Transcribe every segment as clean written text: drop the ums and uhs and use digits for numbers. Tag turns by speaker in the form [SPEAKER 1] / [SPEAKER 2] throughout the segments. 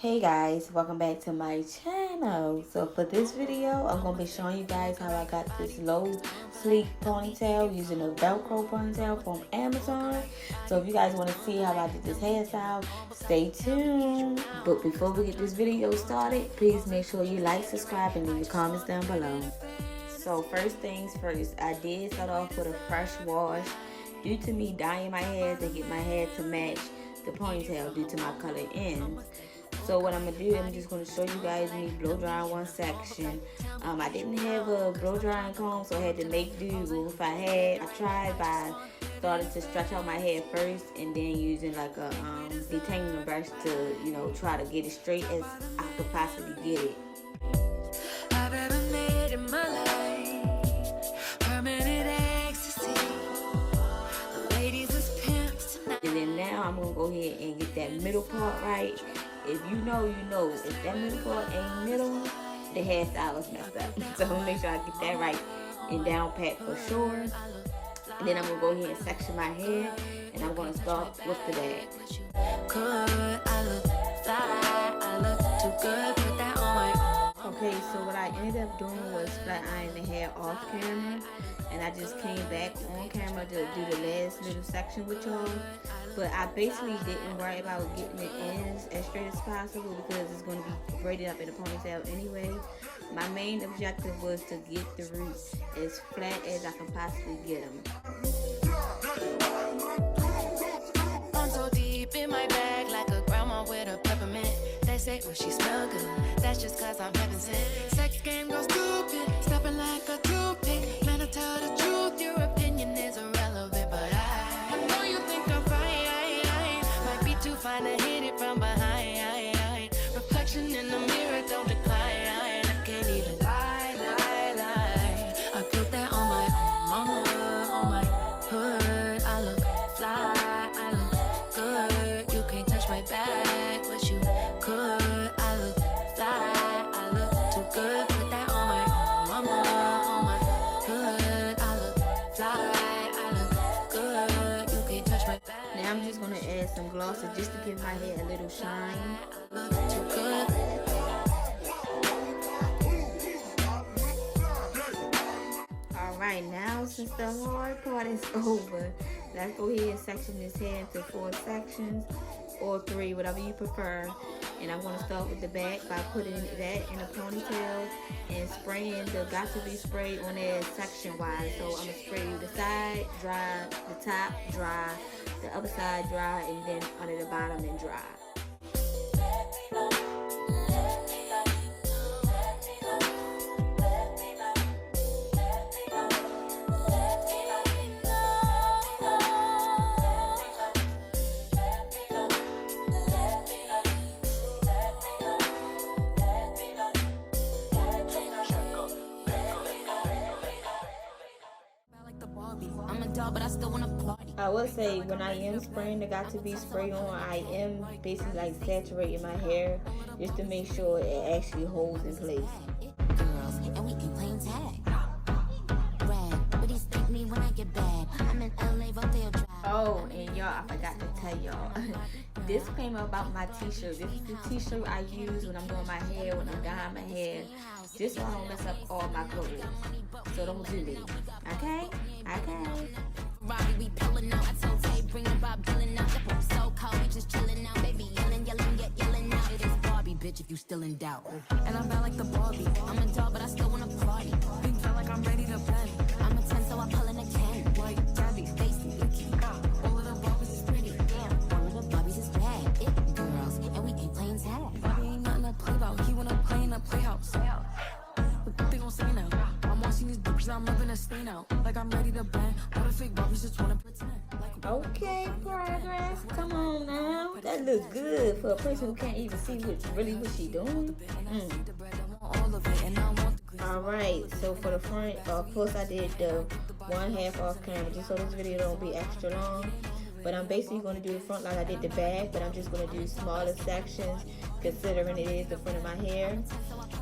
[SPEAKER 1] Hey guys, welcome back to my channel. So for this video, I'm going to be showing you guys how I got this low sleek ponytail using a Velcro ponytail from Amazon. So if you guys want to see how I did this hairstyle, stay tuned. But before we get this video started, please make sure you like, subscribe, and leave your comments down below. So first things first, I did start off with a fresh wash. Due to me dyeing my hair to get my hair to match the ponytail due to my colored ends. So what I'm going to do, I'm just going to show you guys me blow drying one section. I didn't have a blow drying comb, so I had to make do with what I had. I tried by starting to stretch out my hair first and then using like a detangling brush to, try to get it straight as I could possibly get it. I've ever made in my life, permanent ecstasy. The ladies is pimps tonight. And then now I'm going to go ahead and get that middle part right. If you know, you know. If that middle part ain't middle, the hairstyle is messed up. So I'm gonna make sure I get that right and down pat for sure. And then I'm gonna go ahead and section my hair, and I'm gonna start with the back. Okay, so what I ended up doing was flat ironing the hair off camera, and I just came back on camera to do the last little section with y'all. But I basically didn't worry about getting the ends as straight as possible because it's going to be braided up in a ponytail anyway. My main objective was to get the roots as flat as I can possibly get them. I'm so deep in my bag like a grandma with a peppermint. They say, oh, she smell good. That's just cause I'm heaven sent. Sex game goes stupid, stepping like a toothpick. Man, I tell the truth, your opinion is irrelevant, but I know you think I'm fine. Might be too fine to hit it from behind. Reflection in the mirror, don't decline. I can't even lie. I put that on my mama, on my hood. I look fly, I look good. You can't touch my back, but you could. I look fly, I look too good. Put that on my mama, on my hood. I look fly, I look good. You can't touch my back. Now I'm just gonna add some glosses just to give my hair a little shine. Look too good. Alright, now since the hard part is over, let's go ahead and section this hair into 4 sections or 3, whatever you prefer. And I'm going to start with the back by putting that in a ponytail and spraying the got to be sprayed on there section wise. So I'm going to spray the side, dry, the top, dry, the other side dry, and then under the bottom and dry. But I still wanna party. I will say when I am spraying the got to be spray on, I am basically like saturating my hair just to make sure it actually holds in place. Girls, and we can play tag. Brad, but he's take me when I get bad. I'm in LA, Rodeo Drive. Oh, and y'all, I forgot to tell y'all. This came about my t-shirt. This is the t-shirt I use when I'm doing my hair, when I'm dyeing my hair. Just so I don't mess up all my clothes. So don't do this. Okay? Okay. Robbie, we pulling out. I told Tay, bring the Bob Dylan out. The so cold, we just chilling out. Baby, yelling, yet yelling out. It is Barbie, bitch, if you still in doubt. And I'm bad like the Barbie. I'm a dog, but I still wanna party. Pink feel like I'm ready to bend. I'm a 10, so I pull in a 10. White, Gabby, Stacy, Icky. All of the Barbies is pretty. Damn, all of the Barbies is bad. It girls, and we ain't playing tag. Bobby ain't nothing to play about. He wanna play in the playhouse. What they gon' say now? I'm watching these bitches, I'm rubbing a stain out. Like I'm ready to bang. All the fake Barbies just wanna pretend. Okay, progress. Come on now. That looks good for a person who can't even see what she doing. Alright, so for the front, of course I did the 1/2 off camera just so this video don't be extra long. But I'm basically going to do the front like I did the back, but I'm just going to do smaller sections considering it is the front of my hair.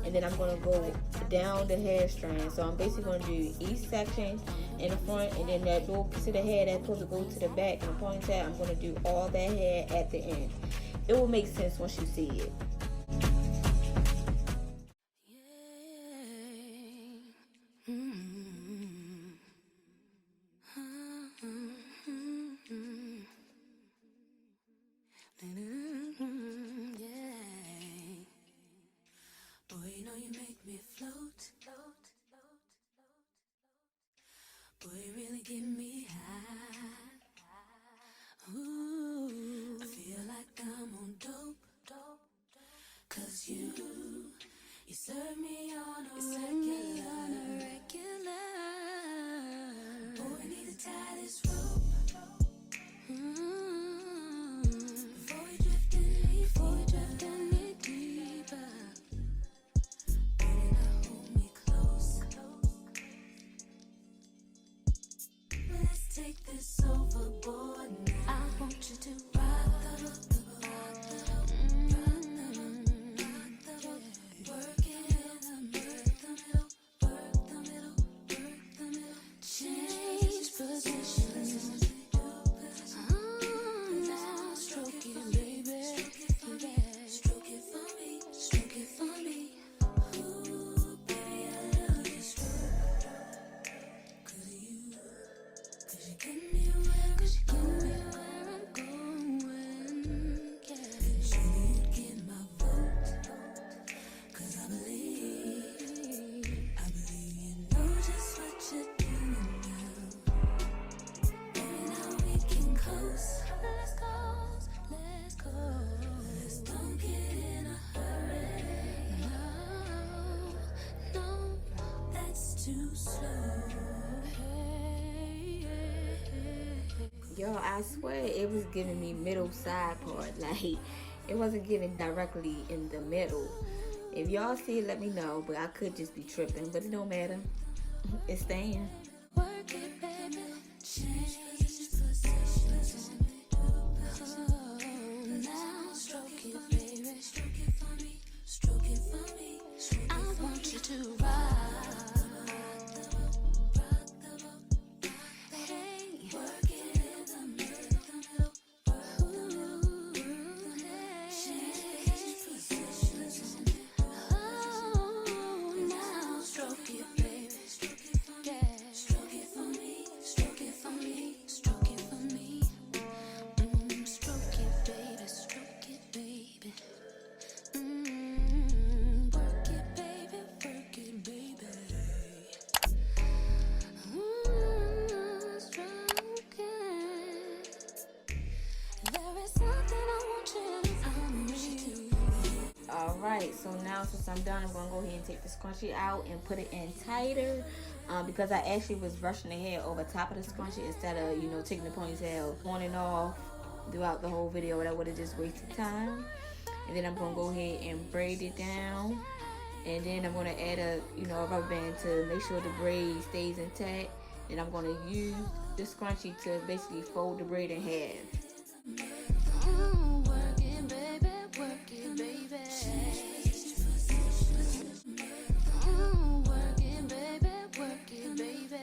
[SPEAKER 1] And then I'm going to go down the hair strand. So I'm basically going to do each section in the front, and then that little piece of the hair that's supposed to go to the back in the ponytail, I'm going to do all that hair at the end. It will make sense once you see it.
[SPEAKER 2] Boy, you really get me high. Ooh, I feel like I'm on dope. Cause you serve me on a regular. Boy, we need to tie this rope. Before we drift any deeper. Baby, now hold me close. Let's take this overboard now. I want you to rock the boat. Work it in the middle. Change positions. Now stroke it, baby. Stroke it for me. Ooh, baby, I love you stroke. Cause you get me where I'm going. Yeah. Should you get my vote? Cause I believe you know just what you're doing now. Baby, now we can coast. Let's go. Let's don't get in a hurry. No, that's too slow.
[SPEAKER 1] Yo, I swear it was giving me middle side part. Like, it wasn't giving directly in the middle. If y'all see it, let me know. But I could just be tripping. But it don't matter. It's staying.
[SPEAKER 2] Work it, baby. Change positions. Now stroke it, baby. Stroke it for me. I want you to rock the boat. Hey, work it in the middle. Change positions. Now stroke it, baby. Yeah. Stroke it for me. Stroke it for me. Stroke it for me. Stroke it, baby. Stroke it, baby. Work it, baby. Work it, baby. Stroke it. There is something I want you to do.
[SPEAKER 1] Alright, so now since I'm done, I'm going to go ahead and take the scrunchie out and put it in tighter. Because I actually was brushing the hair over top of the scrunchie instead of, taking the ponytail on and off throughout the whole video. That would have just wasted time. And then I'm going to go ahead and braid it down. And then I'm going to add a rubber band to make sure the braid stays intact. And I'm going to use the scrunchie to basically fold the braid in half.
[SPEAKER 2] Work it, baby. Work it, baby. Work it, baby. Work it, baby.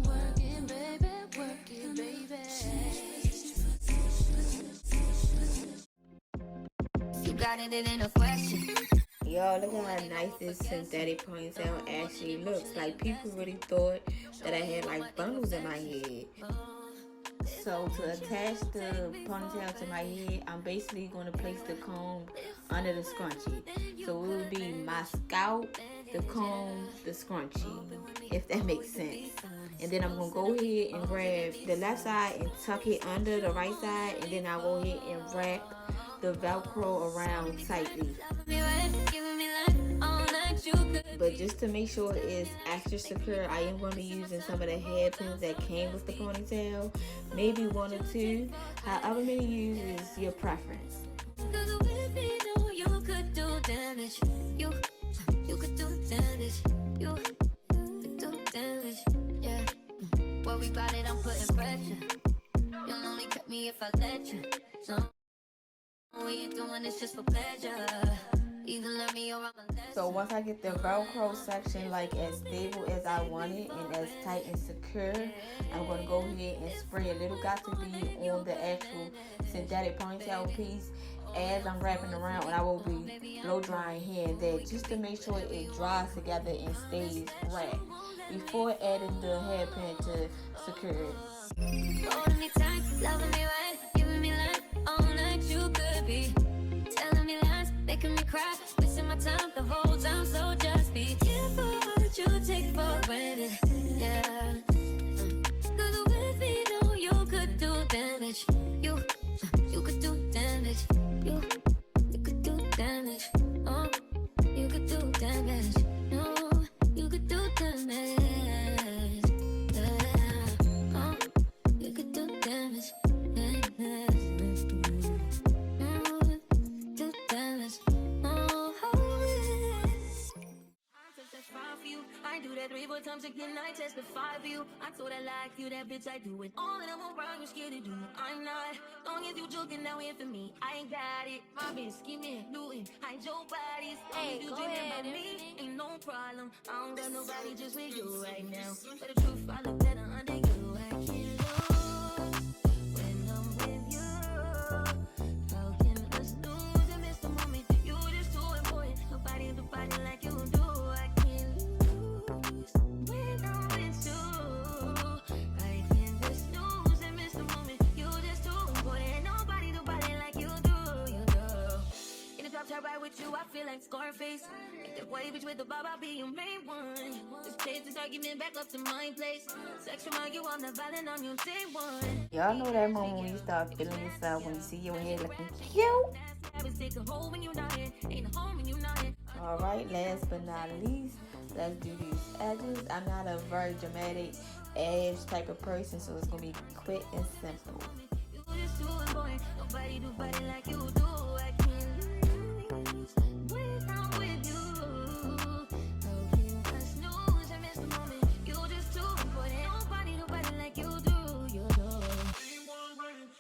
[SPEAKER 2] Work it, baby. Work it, baby. You got it, it ain't a question.
[SPEAKER 1] Y'all, look at how nice this synthetic ponytail actually looks. Like, people really thought that I had like bundles in my head. So to attach the ponytail to my head, I'm basically going to place the comb under the scrunchie. So it will be my scalp, the comb, the scrunchie, if that makes sense. And then I'm going to go ahead and grab the left side and tuck it under the right side. And then I'll go ahead and wrap the Velcro around tightly. But just to make sure it's extra secure, I am going to be using some of the hairpins that came with the ponytail. Maybe 1 or 2. However many you use is your preference.
[SPEAKER 2] Well, we got it, I'm putting pressure. You'll only cut me if I let you. So we ain't doing this just for pleasure. Either let me or I'm a lesson.
[SPEAKER 1] So once I get the Velcro section like as stable as I want it and as tight and secure, I'm going to go ahead and spray a little got to be on the actual synthetic ponytail piece as I'm wrapping around, and I will be blow drying here and there just to make sure it dries together and stays wrapped before adding the hairpin to secure it.
[SPEAKER 2] Holding me tight, loving me right, giving me life all night. You could be telling me lies, making me cry, wasting my time the whole time. So just be careful what you take for granted. Yeah. Cause with me, no, you could do damage. You could do damage. You could do damage. Oh, you could do damage. No, you could do damage. Yeah. Oh, you could do damage. Do damage. Oh, I do that 3-4 times again, I testify for you. I told I like you, that bitch, I do it all that I'm around, you scared to do. I'm not, long as you joking, now in for me, I ain't got it. My bitch scheming, looting, hide your bodies. Hey, you dreaming about me, ain't no problem. I don't got nobody just with you right now. But the truth, I look better under you. I can't lose when I'm with you. How can I snooze and miss the moment? You just too important. Nobody do body like you do. I can't lose when I'm with you. I can't just snooze and miss the moment. You just too important. Nobody do body like you do. You do. In the top top right with you, I feel like Scarface. Ain't that white bitch with the bob, I'll be your main one. Just take this argument back up to my place. Sexual argue, I'm not violent, I'm your day one.
[SPEAKER 1] Y'all know that moment when you start feeling yourself, when you see your hair looking cute. Alright, last but not least, let's do these edges. I'm not a very dramatic edge type of person, so it's going to be quick and simple.
[SPEAKER 2] Nobody do body like you do. I can't lose when I'm with you. How can I snooze and miss the moment? You just too important. Nobody do body like you do. You do.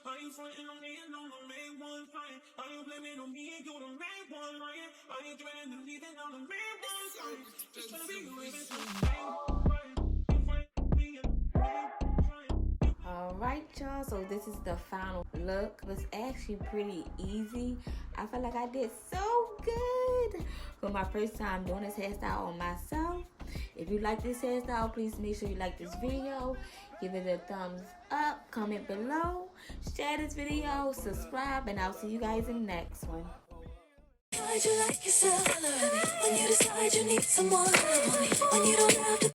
[SPEAKER 3] Are you frontin' on me and on the main one crying? Are you blaming on me and you the main one lying? Are you threatening to leave and I'm the main one crying? Just tryna be you even to the main crying. You find me and the main crying.
[SPEAKER 1] Alright, y'all, so this is the final look. It was actually pretty easy. I feel like I did so good for my first time doing this hairstyle on myself. If you like this hairstyle, please make sure you like this video. Give it a thumbs up, comment below, share this video, subscribe, and I'll see you guys in the next one.
[SPEAKER 2] Decide you like yourself, when you decide you need someone, when you don't have to